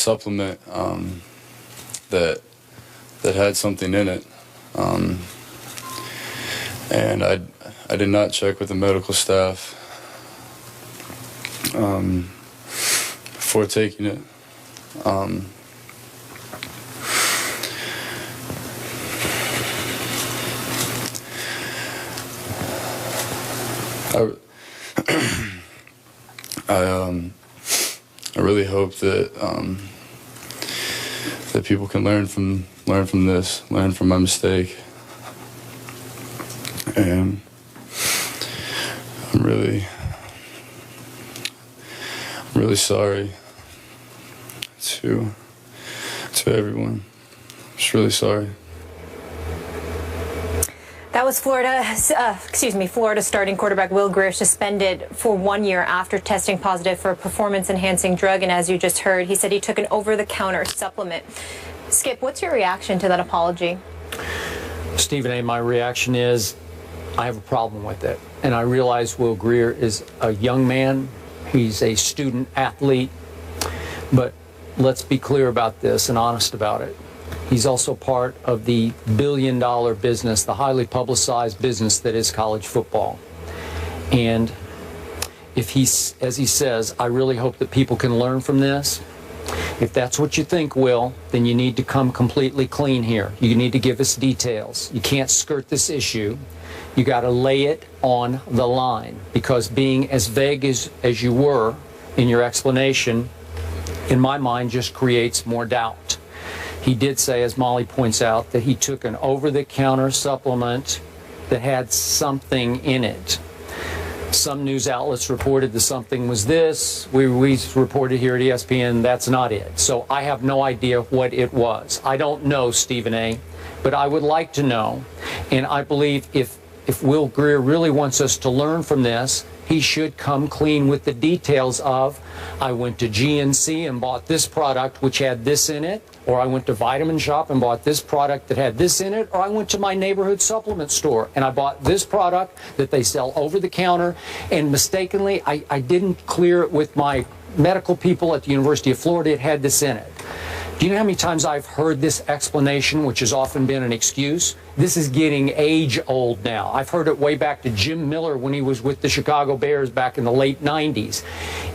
supplement that had something in it, and I did not check with the medical staff before taking it. I really hope that that people can learn from this, learn from my mistake, and I'm really sorry to everyone. I'm just really sorry. That was Florida starting quarterback Will Grier suspended for 1 year after testing positive for a performance-enhancing drug. And as you just heard, he said he took an over-the-counter supplement. Skip, what's your reaction to that apology? Stephen A., my reaction is I have a problem with it. And I realize Will Grier is a young man. He's a student athlete. But let's be clear about this and honest about it. He's also part of the billion-dollar business, the highly publicized business that is college football. And if he's, as he says, I really hope that people can learn from this. If that's what you think, Will, then you need to come completely clean here. You need to give us details. You can't skirt this issue. You got to lay it on the line, because being as vague as you were in your explanation, in my mind, just creates more doubt. He did say, as Molly points out, that he took an over-the-counter supplement that had something in it. Some news outlets reported that something was this. We reported here at ESPN that's not it. So I have no idea what it was. I don't know, Stephen A., but I would like to know. And I believe if Will Grier really wants us to learn from this, he should come clean with the details of, I went to GNC and bought this product which had this in it, or I went to Vitamin Shop and bought this product that had this in it, or I went to my neighborhood supplement store and I bought this product that they sell over the counter, and mistakenly I didn't clear it with my medical people at the University of Florida. It had this in it. Do you know how many times I've heard this explanation, which has often been an excuse? This is getting age-old now. I've heard it way back to Jim Miller when he was with the Chicago Bears back in the late 90s.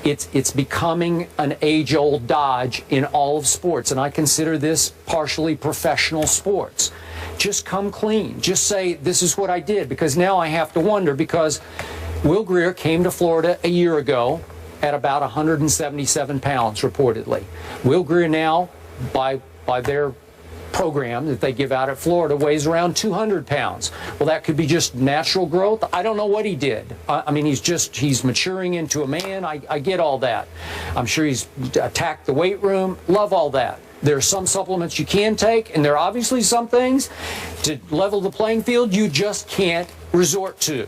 It's becoming an age-old dodge in all of sports, and I consider this partially professional sports. Just come clean. Just say, this is what I did, because now I have to wonder, because Will Grier came to Florida a year ago at about 177 pounds, reportedly. Will Grier now, by their program that they give out at Florida, weighs around 200 pounds. Well, that could be just natural growth. I don't know what he did. I mean, he's maturing into a man. I get all that. I'm sure he's attacked the weight room. Love all that. There are some supplements you can take, and there are obviously some things to level the playing field you just can't resort to.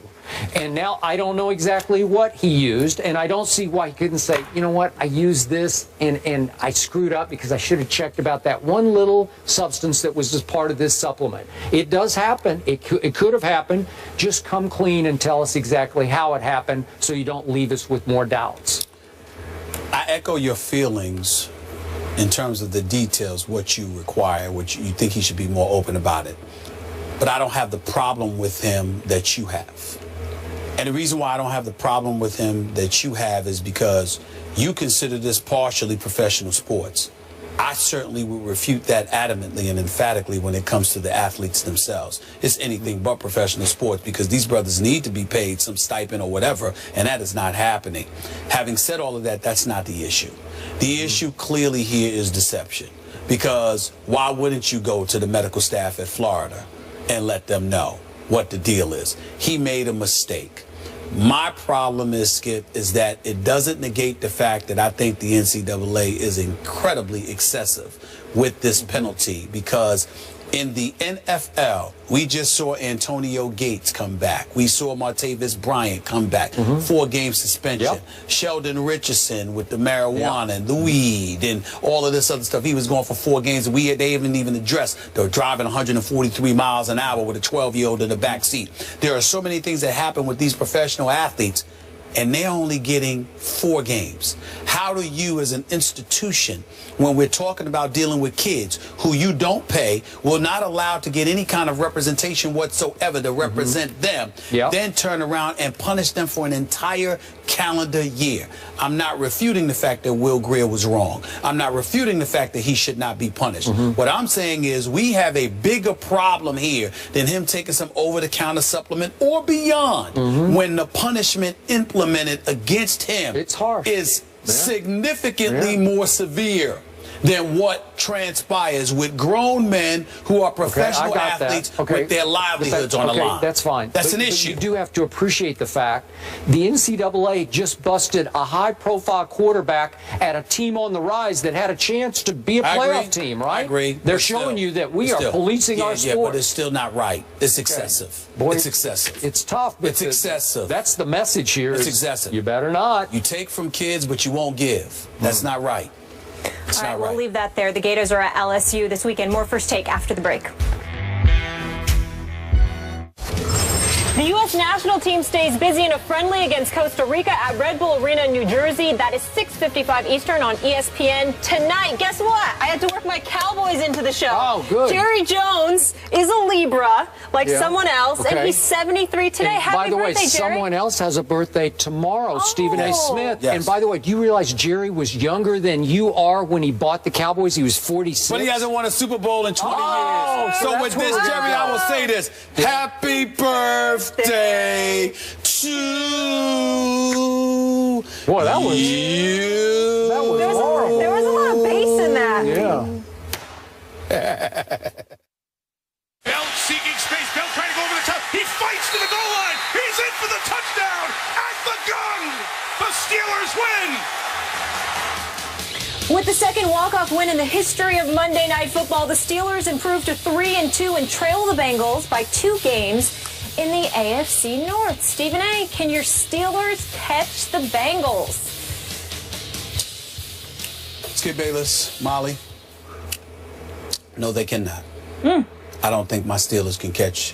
And now I don't know exactly what he used, and I don't see why he couldn't say, you know what, I used this and I screwed up because I should have checked about that one little substance that was just part of this supplement. It does happen. It could have happened. Just come clean and tell us exactly how it happened so you don't leave us with more doubts. I echo your feelings in terms of the details, what you require, what you think he should be more open about it. But I don't have the problem with him that you have. And the reason why I don't have the problem with him that you have is because you consider this partially professional sports. I certainly would refute that adamantly and emphatically when it comes to the athletes themselves. It's anything but professional sports, because these brothers need to be paid some stipend or whatever, and that is not happening. Having said all of that, that's not the issue. The issue clearly here is deception, because why wouldn't you go to the medical staff at Florida and let them know what the deal is? He made a mistake. My problem is, Skip, is that it doesn't negate the fact that I think the NCAA is incredibly excessive with this penalty, because in the NFL, we just saw Antonio Gates come back. We saw Martavis Bryant come back. 4-game suspension. Yep. Sheldon Richardson with the marijuana and the weed and all of this other stuff. He was going for 4 games, and they haven't even addressed. They're driving 143 miles an hour with a 12-year-old in the back seat. There are so many things that happen with these professional athletes, and they're only getting 4 games. How do you, as an institution, when we're talking about dealing with kids who you don't pay, will not allow to get any kind of representation whatsoever to represent them, then turn around and punish them for an entire calendar year? I'm not refuting the fact that Will Grier was wrong. I'm not refuting the fact that he should not be punished. What I'm saying is we have a bigger problem here than him taking some over-the-counter supplement or beyond when the punishment implemented against him is significantly more severe than what transpires with grown men who are professional athletes with their livelihoods on the line. That's fine. That's an issue. You do have to appreciate the fact the NCAA just busted a high-profile quarterback at a team on the rise that had a chance to be a playoff team, right? I agree. They're showing you that we are policing our sport. Yeah, but it's still not right. It's excessive. Boy, it's excessive. It's tough. It's excessive. That's the message here. It's excessive. You better not. You take from kids, but you won't give. That's not right. It's All right, not right. we'll leave that there. The Gators are at LSU this weekend. More First Take after the break. The U.S. national team stays busy in a friendly against Costa Rica at Red Bull Arena in New Jersey. That is 6:55 Eastern on ESPN tonight. Guess what? I had to work my Cowboys into the show. Oh, good. Jerry Jones is a Libra, like someone else, and he's 73 today. Happy birthday, by the way, Jerry. someone else has a birthday tomorrow, Stephen A. Smith. Yes. And by the way, do you realize Jerry was younger than you are when he bought the Cowboys? He was 46. But he hasn't won a Super Bowl in 20 years. so So that's with this, where we're Jerry, going. I will say this. Happy birthday to Boy, that was you. That was horrible. There was a lot of bass in that. Bell seeking space. Bell trying to go over the top. He fights to the goal line. He's in for the touchdown at the gun. The Steelers win. With the second walk-off win in the history of Monday Night Football, the Steelers improved to 3-2 and trail the Bengals by 2 games in the AFC North. Stephen A., can your Steelers catch the Bengals? Skip Bayless, Molly. No, they cannot. I don't think my Steelers can catch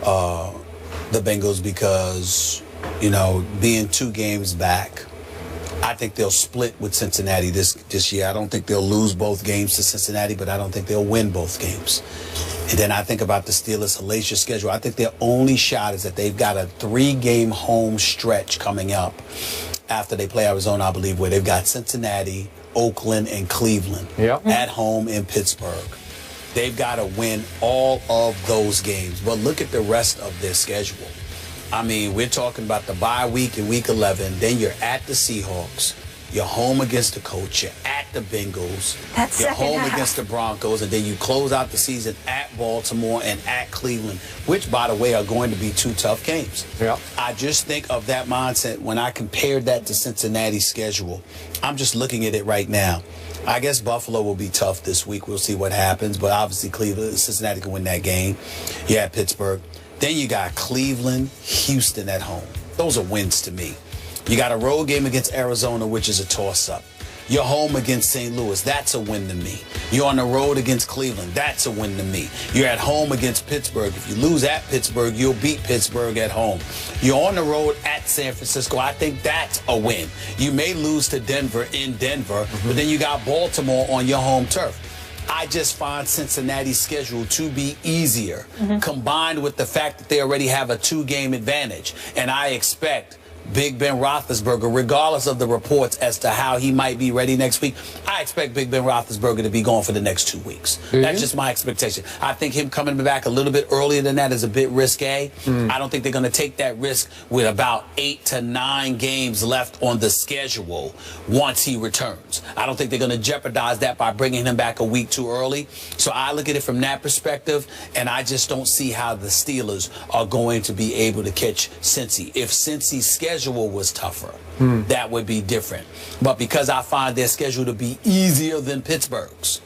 the Bengals because, you know, being 2 games back, I think they'll split with Cincinnati this year. I don't think they'll lose both games to Cincinnati, but I don't think they'll win both games. And then I think about the Steelers' hellacious schedule. I think their only shot is that they've got a 3-game home stretch coming up after they play Arizona, I believe, where they've got Cincinnati, Oakland, and Cleveland at home in Pittsburgh. They've got to win all of those games. But look at the rest of their schedule. I mean, we're talking about the bye week in week 11. Then you're at the Seahawks. You're home against the Colts. You're at the Bengals. You're home against the Broncos. And then you close out the season at Baltimore and at Cleveland, which, by the way, are going to be 2 tough games. I just think of that mindset when I compared that to Cincinnati's schedule. I'm just looking at it right now. I guess Buffalo will be tough this week. We'll see what happens. But obviously, Cincinnati can win that game. You're at Pittsburgh. Then you got Cleveland, Houston at home. Those are wins to me. You got a road game against Arizona, which is a toss-up. You're home against St. Louis. That's a win to me. You're on the road against Cleveland. That's a win to me. You're at home against Pittsburgh. If you lose at Pittsburgh, you'll beat Pittsburgh at home. You're on the road at San Francisco. I think that's a win. You may lose to Denver in Denver, but then you got Baltimore on your home turf. I just find Cincinnati's schedule to be easier, combined with the fact that they already have a 2-game advantage. And I expect Big Ben Roethlisberger, regardless of the reports as to how he might be ready next week, I expect Big Ben Roethlisberger to be gone for the next 2 weeks. That's just my expectation. I think him coming back a little bit earlier than that is a bit risque. I don't think they're going to take that risk with about 8 to 9 games left on the schedule once he returns. I don't think they're going to jeopardize that by bringing him back a week too early. So I look at it from that perspective, and I just don't see how the Steelers are going to be able to catch Cincy. If Cincy's schedule was tougher, that would be different. But because I find their schedule to be easier than Pittsburgh's,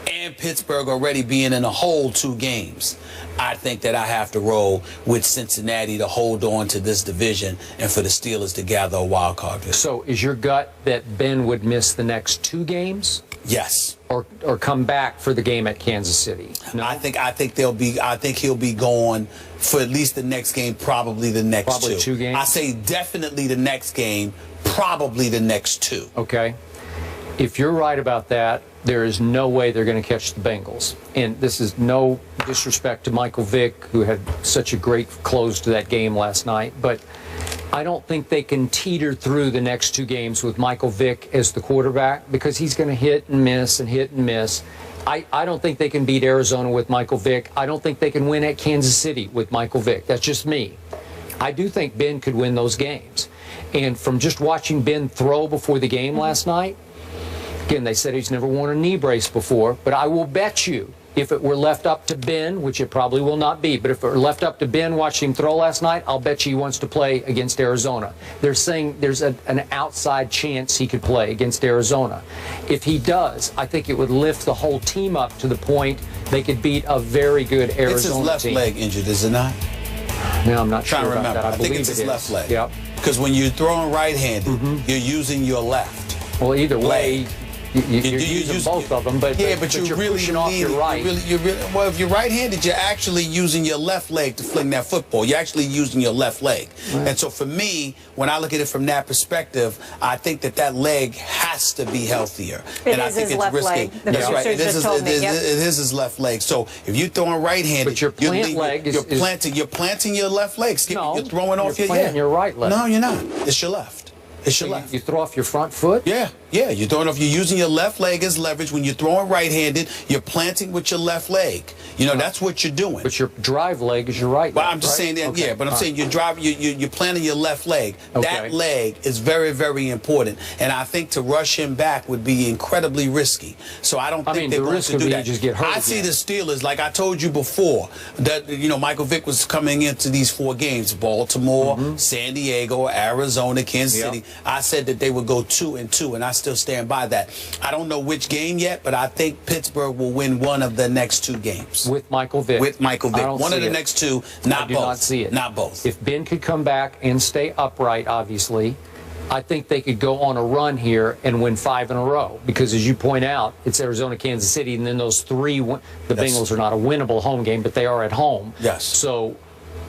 and Pittsburgh already being in a hole 2 games, I think that I have to roll with Cincinnati to hold on to this division and for the Steelers to gather a wild card victory. So is your gut that Ben would miss the next 2 games? Yes. or come back for the game at Kansas City? No? I think he'll be gone for at least the next game, probably the next Probably two games? I say definitely the next game, probably the next two. Okay. If you're right about that, there is no way they're going to catch the Bengals. And this is no disrespect to Michael Vick, who had such a great close to that game last night, but I don't think they can teeter through the next two games with Michael Vick as the quarterback, because he's going to hit and miss and hit and miss. I don't think they can beat Arizona with Michael Vick. I don't think they can win at Kansas City with Michael Vick. That's just me. I do think Ben could win those games. And from just watching Ben throw before the game last night, again, they said he's never worn a knee brace before, but I will bet you if it were left up to Ben, which it probably will not be, but if it were left up to Ben watching him throw last night, I'll bet you he wants to play against Arizona. They're saying there's an outside chance he could play against Arizona. If he does, I think it would lift the whole team up to the point they could beat a very good Arizona team. It's his left leg injured, is it not? No, I'm not sure Trying to about remember. that. I think it's his left leg. Yep. Because when you're throwing right-handed, you're using your left. Well, either way, leg. you're using both of them, but you're really pushing off your right. Well, if you're right-handed, you're actually using your left leg to fling that football. You're actually using your left leg. Right. And so for me, when I look at it from that perspective, I think that leg has to be healthier. And I think it's risky. That's right. It is his left leg. So if you're throwing right-handed, but your plant leg you're planting your left leg. No, you're throwing off your planting your right leg. No, you're not. It's your left. It's your left. You throw off your front foot? Yeah. You're throwing off. You're using your left leg as leverage. When you're throwing right-handed, you're planting with your left leg. That's what you're doing. But your drive leg is your right leg. Well, I'm just saying that. Okay. Yeah, but I'm saying you're planting your left leg. Okay. That leg is very, very important, and I think to rush him back would be incredibly risky. So I don't think they're going to do that. Just get hurt I see the Steelers, like I told you before, that Michael Vick was coming into these 4 games: Baltimore, San Diego, Arizona, Kansas City. I said that they would go 2-2, and I still stand by that. I don't know which game yet, but I think Pittsburgh will win one of the next 2 games. With Michael Vick. With Michael Vick. One of the next 2, not both. I do not see it. Not both. If Ben could come back and stay upright, obviously, I think they could go on a run here and win 5 in a row. Because as you point out, it's Arizona, Kansas City, and then those 3, the Bengals are not a winnable home game, but they are at home. Yes. So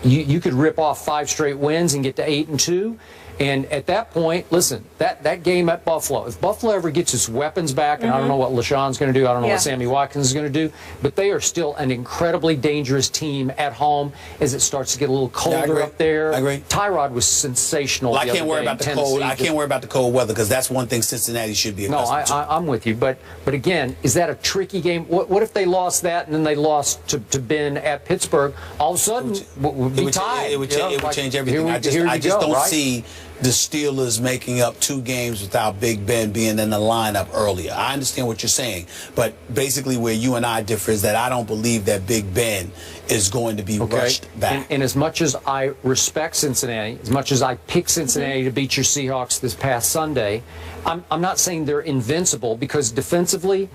you could rip off 5 straight wins and get to 8-2. And at that point, listen, that game at Buffalo, if Buffalo ever gets its weapons back, and I don't know what LaShawn's going to do, I don't know what Sammy Watkins is going to do, but they are still an incredibly dangerous team at home as it starts to get a little colder up there. I agree. Tyrod was sensational. Well, I can't worry about the cold. I can't worry about the cold weather because that's one thing Cincinnati should be accustomed to. I'm with you, but again, is that a tricky game? What if they lost that and then they lost to Ben at Pittsburgh? All of a sudden, we'd be tied. It would change everything. I just don't see the Steelers making up 2 games without Big Ben being in the lineup earlier. I understand what you're saying, but basically where you and I differ is that I don't believe that Big Ben is going to be rushed back. And as much as I respect Cincinnati, as much as I picked Cincinnati to beat your Seahawks this past Sunday, I'm not saying they're invincible, because defensively,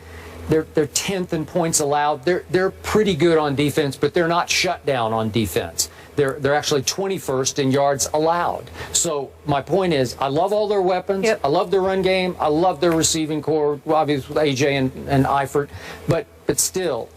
they're 10th in points allowed. They're pretty good on defense, but they're not shut down on defense. They're actually 21st in yards allowed. So my point is, I love all their weapons. I love their run game. I love their receiving core, obviously with AJ and Eifert. But still,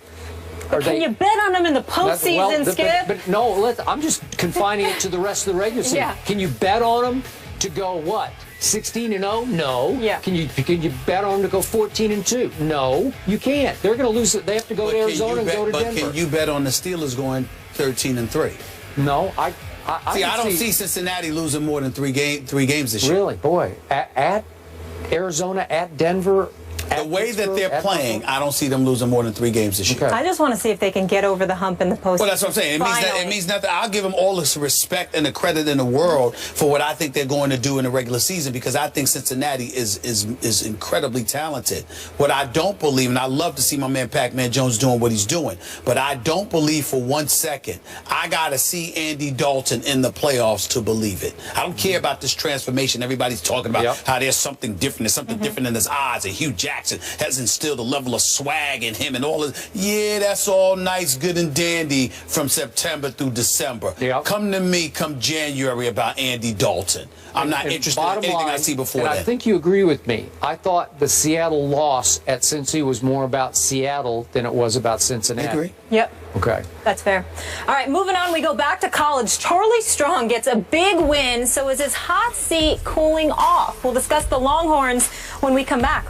can you bet on them in the postseason, Skip? But no, I'm just confining it to the rest of the regular season. Can you bet on them to go what? 16-0? No. Yeah. Can you bet on them to go 14-2? No, you can't. They're going to lose it. They have to go to Arizona and go to Denver. But can you bet on the Steelers going 13-3? No, I don't see Cincinnati losing more than 3 games this year. Really, boy, at Arizona, at Denver. The way that they're playing, I don't see them losing more than 3 games this year. I just want to see if they can get over the hump in the postseason. Well, that's what I'm saying. It means nothing. I'll give them all the respect and the credit in the world for what I think they're going to do in the regular season, because I think Cincinnati is incredibly talented. What I don't believe, and I love to see my man Pac-Man Jones doing what he's doing, but I don't believe for 1 second I got to see Andy Dalton in the playoffs to believe it. I don't care about this transformation. Everybody's talking about how there's something different. There's something different in his eyes and Hugh Jackson. Jackson has instilled a level of swag in him and all of. Yeah, that's all nice, good and dandy from September through December. Yep. Come to me come January about Andy Dalton. I'm not interested in anything I see before and then. I think you agree with me. I thought the Seattle loss at Cincy was more about Seattle than it was about Cincinnati. I agree. Yep. Okay. That's fair. All right, moving on, we go back to college. Charlie Strong gets a big win, so is his hot seat cooling off? We'll discuss the Longhorns when we come back.